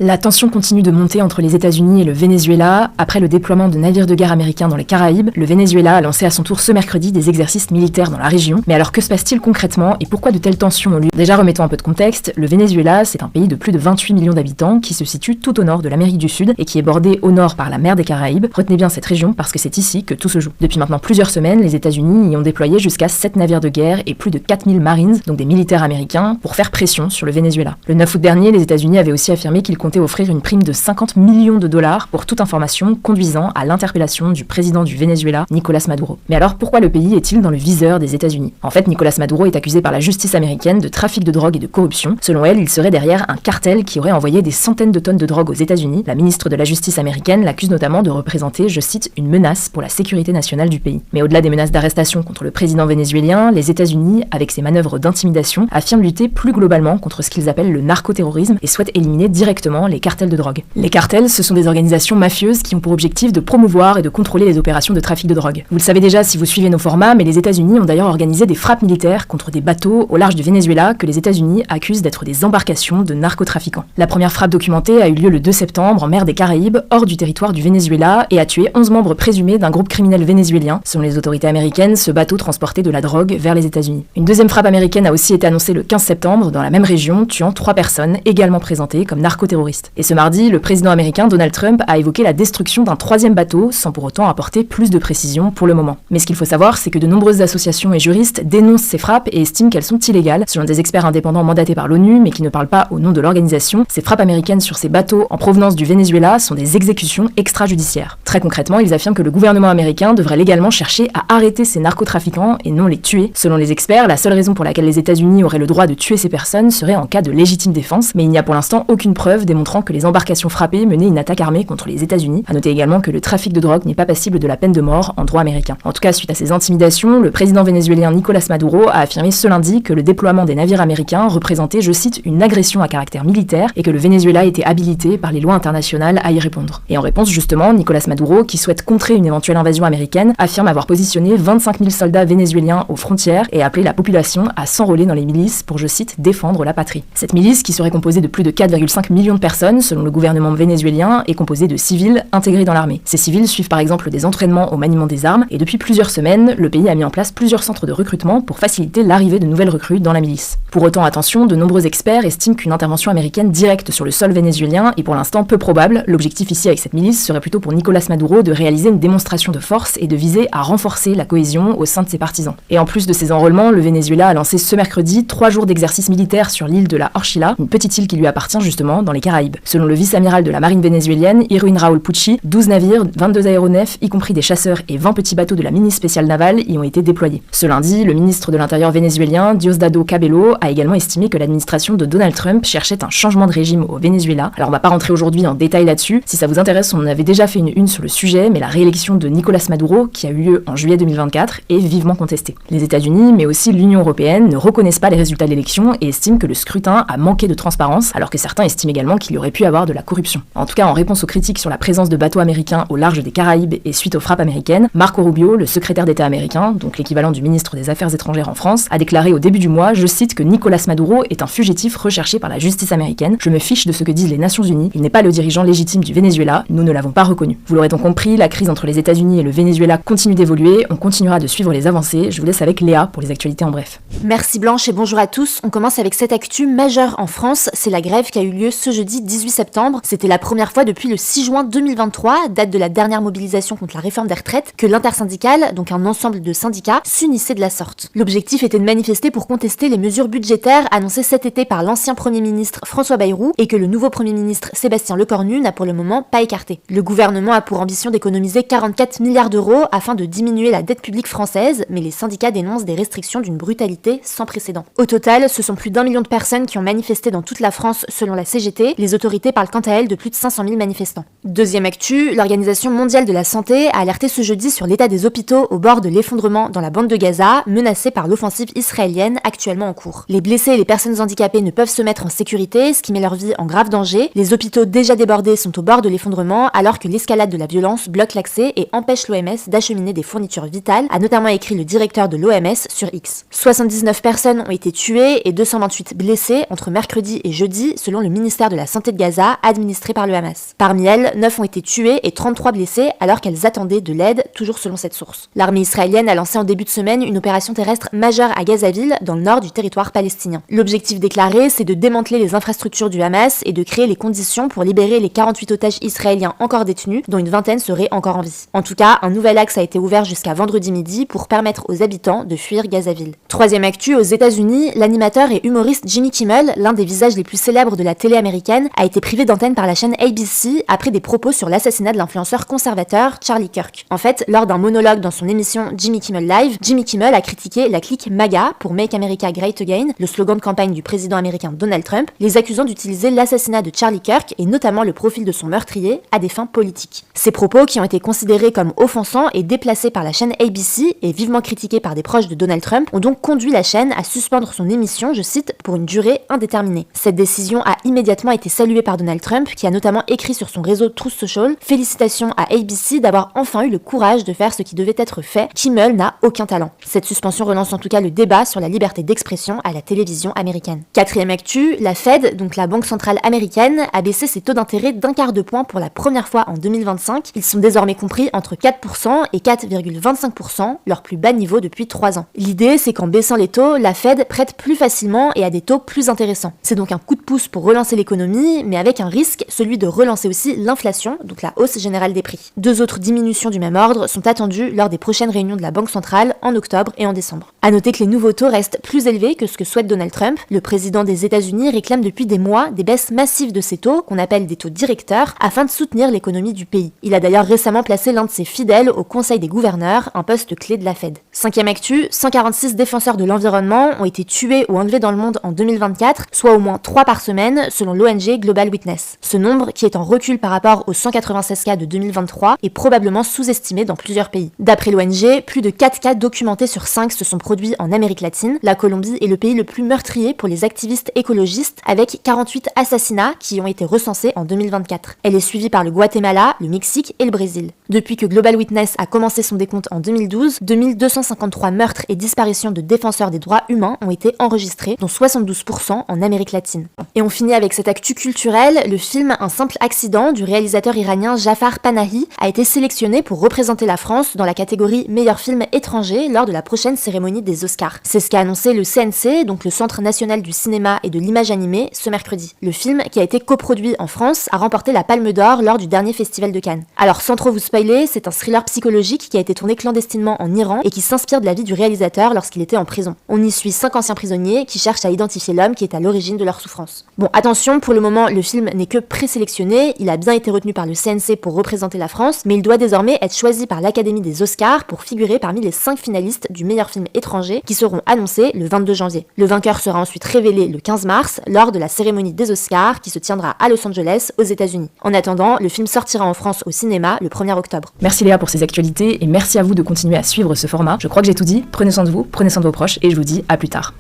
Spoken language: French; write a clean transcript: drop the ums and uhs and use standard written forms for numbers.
La tension continue de monter entre les États-Unis et le Venezuela. Après le déploiement de navires de guerre américains dans les Caraïbes, le Venezuela a lancé à son tour ce mercredi des exercices militaires dans la région. Mais alors que se passe-t-il concrètement et pourquoi de telles tensions ont lieu? Déjà, remettons un peu de contexte, le Venezuela, c'est un pays de plus de 28 millions d'habitants qui se situe tout au nord de l'Amérique du Sud et qui est bordé au nord par la mer des Caraïbes. Retenez bien cette région parce que c'est ici que tout se joue. Depuis maintenant plusieurs semaines, les États-Unis y ont déployé jusqu'à 7 navires de guerre et plus de 4000 Marines, donc des militaires américains, pour faire pression sur le Venezuela. Le 9 août dernier, les États-Unis avaient aussi affirmé qu'ils comptaient offrir une prime de 50 millions de dollars pour toute information conduisant à l'interpellation du président du Venezuela, Nicolás Maduro. Mais alors pourquoi le pays est-il dans le viseur des États-Unis? En fait, Nicolás Maduro est accusé par la justice américaine de trafic de drogue et de corruption. Selon elle, il serait derrière un cartel qui aurait envoyé des centaines de tonnes de drogue aux États-Unis. La ministre de la Justice américaine l'accuse notamment de représenter, je cite, une menace pour la sécurité nationale du pays. Mais au-delà des menaces d'arrestation contre le président vénézuélien, les États-Unis, avec ses manœuvres d'intimidation, affirment lutter plus globalement contre ce qu'ils appellent le narcoterrorisme et souhaitent éliminer directement les cartels de drogue. Les cartels, ce sont des organisations mafieuses qui ont pour objectif de promouvoir et de contrôler les opérations de trafic de drogue. Vous le savez déjà si vous suivez nos formats, mais les États-Unis ont d'ailleurs organisé des frappes militaires contre des bateaux au large du Venezuela que les États-Unis accusent d'être des embarcations de narcotrafiquants. La première frappe documentée a eu lieu le 2 septembre en mer des Caraïbes, hors du territoire du Venezuela, et a tué 11 membres présumés d'un groupe criminel vénézuélien. Selon les autorités américaines, ce bateau transportait de la drogue vers les États-Unis. Une deuxième frappe américaine a aussi été annoncée le 15 septembre dans la même région, tuant 3 personnes également présentées comme narcoterroristes. Et ce mardi, le président américain Donald Trump a évoqué la destruction d'un 3e bateau, sans pour autant apporter plus de précision pour le moment. Mais ce qu'il faut savoir, c'est que de nombreuses associations et juristes dénoncent ces frappes et estiment qu'elles sont illégales. Selon des experts indépendants mandatés par l'ONU, mais qui ne parlent pas au nom de l'organisation, ces frappes américaines sur ces bateaux en provenance du Venezuela sont des exécutions extrajudiciaires. Très concrètement, ils affirment que le gouvernement américain devrait légalement chercher à arrêter ces narcotrafiquants et non les tuer. Selon les experts, la seule raison pour laquelle les États-Unis auraient le droit de tuer ces personnes serait en cas de légitime défense, mais il n'y a pour l'instant aucune preuve démontrant que les embarcations frappées menaient une attaque armée contre les États-Unis. À noter également que le trafic de drogue n'est pas passible de la peine de mort en droit américain. En tout cas, suite à ces intimidations, le président vénézuélien Nicolás Maduro a affirmé ce lundi que le déploiement des navires américains représentait, je cite, une agression à caractère militaire et que le Venezuela était habilité par les lois internationales à y répondre. Et en réponse, justement, Nicolás Maduro, qui souhaite contrer une éventuelle invasion américaine, affirme avoir positionné 25 000 soldats vénézuéliens aux frontières et appelé la population à s'enrôler dans les milices pour, je cite, défendre la patrie. Cette milice, qui serait composée de plus de 4,5 millions de personnes, selon le gouvernement vénézuélien, est composée de civils intégrés dans l'armée. Ces civils suivent par exemple des entraînements au maniement des armes et depuis plusieurs semaines, le pays a mis en place plusieurs centres de recrutement pour faciliter l'arrivée de nouvelles recrues dans la milice. Pour autant, attention, de nombreux experts estiment qu'une intervention américaine directe sur le sol vénézuélien est pour l'instant peu probable. L'objectif ici avec cette milice serait plutôt pour Nicolás Maduro de réaliser une démonstration de force et de viser à renforcer la cohésion au sein de ses partisans. Et en plus de ces enrôlements, le Venezuela a lancé ce mercredi 3 jours d'exercice militaire sur l'île de la Orchila, une petite île qui lui appartient justement dans les Caraïbes. Selon le vice-amiral de la marine vénézuélienne, Irwin Raúl Pucci, 12 navires, 22 aéronefs, y compris des chasseurs et 20 petits bateaux de la milice spéciale navale y ont été déployés. Ce lundi, le ministre de l'Intérieur vénézuélien, Diosdado Cabello, a également estimé que l'administration de Donald Trump cherchait un changement de régime au Venezuela. Alors on va pas rentrer aujourd'hui en détail là-dessus, si ça vous intéresse, on en avait déjà fait une une sur le sujet, mais la réélection de Nicolás Maduro, qui a eu lieu en juillet 2024, est vivement contestée. Les États-Unis, mais aussi l'Union européenne, ne reconnaissent pas les résultats de l'élection et estiment que le scrutin a manqué de transparence, alors que certains estiment également qu'il y aurait pu avoir de la corruption. En tout cas, en réponse aux critiques sur la présence de bateaux américains au large des Caraïbes et suite aux frappes américaines, Marco Rubio, le secrétaire d'État américain, donc l'équivalent du ministre des Affaires étrangères en France, a déclaré au début du mois, je cite, que Nicolás Maduro est un fugitif recherché par la justice américaine. Je me fiche de ce que disent les Nations Unies. Il n'est pas le dirigeant légitime du Venezuela. Nous ne l'avons pas reconnu. Vous l'aurez donc compris, la crise entre les États-Unis et le Venezuela continue d'évoluer. On continuera de suivre les avancées. Je vous laisse avec Léa pour les actualités en bref. Merci Blanche et bonjour à tous. On commence avec cette actu majeure en France. C'est la grève qui a eu lieu ce jeudi 18 septembre. C'était la première fois depuis le 6 juin 2023, date de la dernière mobilisation contre la réforme des retraites, que l'intersyndicale, donc un ensemble de syndicats, s'unissait de la sorte. L'objectif était de manifester pour contester les mesures budgétaires annoncées cet été par l'ancien Premier ministre François Bayrou et que le nouveau Premier ministre Sébastien Lecornu n'a pour le moment pas écarté. Le gouvernement a pour ambition d'économiser 44 milliards d'euros afin de diminuer la dette publique française, mais les syndicats dénoncent des restrictions d'une brutalité sans précédent. Au total, ce sont plus d'1 million de personnes qui ont manifesté dans toute la France selon la CGT. Les autorités parlent quant à elles de plus de 500 000 manifestants. Deuxième actu, l'Organisation mondiale de la santé a alerté ce jeudi sur l'état des hôpitaux au bord de l'effondrement dans la bande de Gaza, menacée par l'offensive israélienne actuellement en cours. Les blessés et les personnes handicapées ne peuvent se mettre en sécurité, ce qui met leur vie en grave danger. Les hôpitaux déjà débordés sont au bord de l'effondrement alors que l'escalade de la violence bloque l'accès et empêche l'OMS d'acheminer des fournitures vitales, a notamment écrit le directeur de l'OMS sur X. 79 personnes ont été tuées et 228 blessées entre mercredi et jeudi selon le ministère de la santé de Gaza administrée par le Hamas. Parmi elles, 9 ont été tuées et 33 blessées alors qu'elles attendaient de l'aide, toujours selon cette source. L'armée israélienne a lancé en début de semaine une opération terrestre majeure à Gazaville, dans le nord du territoire palestinien. L'objectif déclaré, c'est de démanteler les infrastructures du Hamas et de créer les conditions pour libérer les 48 otages israéliens encore détenus, dont une vingtaine seraient encore en vie. En tout cas, un nouvel axe a été ouvert jusqu'à vendredi midi pour permettre aux habitants de fuir Gazaville. Troisième actu, aux États-Unis, l'animateur et humoriste Jimmy Kimmel, l'un des visages les plus célèbres de la télé américaine, a été privé d'antenne par la chaîne ABC après des propos sur l'assassinat de l'influenceur conservateur Charlie Kirk. En fait, lors d'un monologue dans son émission Jimmy Kimmel Live, Jimmy Kimmel a critiqué la clique MAGA pour Make America Great Again, le slogan de campagne du président américain Donald Trump, les accusant d'utiliser l'assassinat de Charlie Kirk et notamment le profil de son meurtrier à des fins politiques. Ces propos, qui ont été considérés comme offensants et déplacés par la chaîne ABC et vivement critiqués par des proches de Donald Trump, ont donc conduit la chaîne à suspendre son émission, je cite, pour une durée indéterminée. Cette décision a immédiatement été saluée par Donald Trump, qui a notamment écrit sur son réseau Truth Social: félicitations à ABC d'avoir enfin eu le courage de faire ce qui devait être fait. Kimmel n'a aucun talent. Cette suspension relance en tout cas le débat sur la liberté d'expression à la télévision américaine. Quatrième actu, la Fed, donc la banque centrale américaine, a baissé ses taux d'intérêt d'un quart de point pour la première fois en 2025. Ils sont désormais compris entre 4% et 4,25%, leur plus bas niveau depuis 3 ans. L'idée, c'est qu'en baissant les taux, la Fed prête plus facilement et à des taux plus intéressants. C'est donc un coup de pouce pour relancer l'économie, mais avec un risque, celui de relancer aussi l'inflation, donc la hausse générale des prix. 2 autres diminutions du même ordre sont attendues lors des prochaines réunions de la Banque centrale en octobre et en décembre. À noter que les nouveaux taux restent plus élevés que ce que souhaite Donald Trump. Le président des États-Unis réclame depuis des mois des baisses massives de ces taux, qu'on appelle des taux directeurs, afin de soutenir l'économie du pays. Il a d'ailleurs récemment placé l'un de ses fidèles au Conseil des gouverneurs, un poste clé de la Fed. Cinquième actu, 146 défenseurs de l'environnement ont été tués ou enlevés dans le monde en 2024, soit au moins 3 par semaine, selon l'ONG Global Witness. Ce nombre, qui est en recul par rapport aux 196 cas de 2023, est probablement sous-estimé dans plusieurs pays. D'après l'ONG, plus de 4 cas documentés sur 5 se sont produits en Amérique latine. La Colombie est le pays le plus meurtrier pour les activistes écologistes, avec 48 assassinats qui ont été recensés en 2024. Elle est suivie par le Guatemala, le Mexique et le Brésil. Depuis que Global Witness a commencé son décompte en 2012, 2253 meurtres et disparitions de défenseurs des droits humains ont été enregistrés, dont 72% en Amérique latine. Et on finit avec cette actu culturelle. Le film Un simple accident du réalisateur iranien Jafar Panahi a été sélectionné pour représenter la France dans la catégorie meilleur film étranger lors de la prochaine cérémonie des Oscars. C'est ce qu'a annoncé le CNC, donc le Centre national du cinéma et de l'image animée, ce mercredi. Le film, qui a été coproduit en France, a remporté la Palme d'Or lors du dernier festival de Cannes. Alors sans trop vous spoiler, c'est un thriller psychologique qui a été tourné clandestinement en Iran et qui s'inspire de la vie du réalisateur lorsqu'il était en prison. On y suit 5 anciens prisonniers qui cherchent à identifier l'homme qui est à l'origine de leur souffrance. Bon, attention, pour le moment, le film n'est que présélectionné, il a bien été retenu par le CNC pour représenter la France, mais il doit désormais être choisi par l'Académie des Oscars pour figurer parmi les 5 finalistes du meilleur film étranger qui seront annoncés le 22 janvier. Le vainqueur sera ensuite révélé le 15 mars lors de la cérémonie des Oscars qui se tiendra à Los Angeles, aux États-Unis. En attendant, le film sortira en France au cinéma le 1er octobre. Merci Léa pour ces actualités et merci à vous de continuer à suivre ce format. Je crois que j'ai tout dit. Prenez soin de vous, prenez soin de vos proches et je vous dis à plus tard.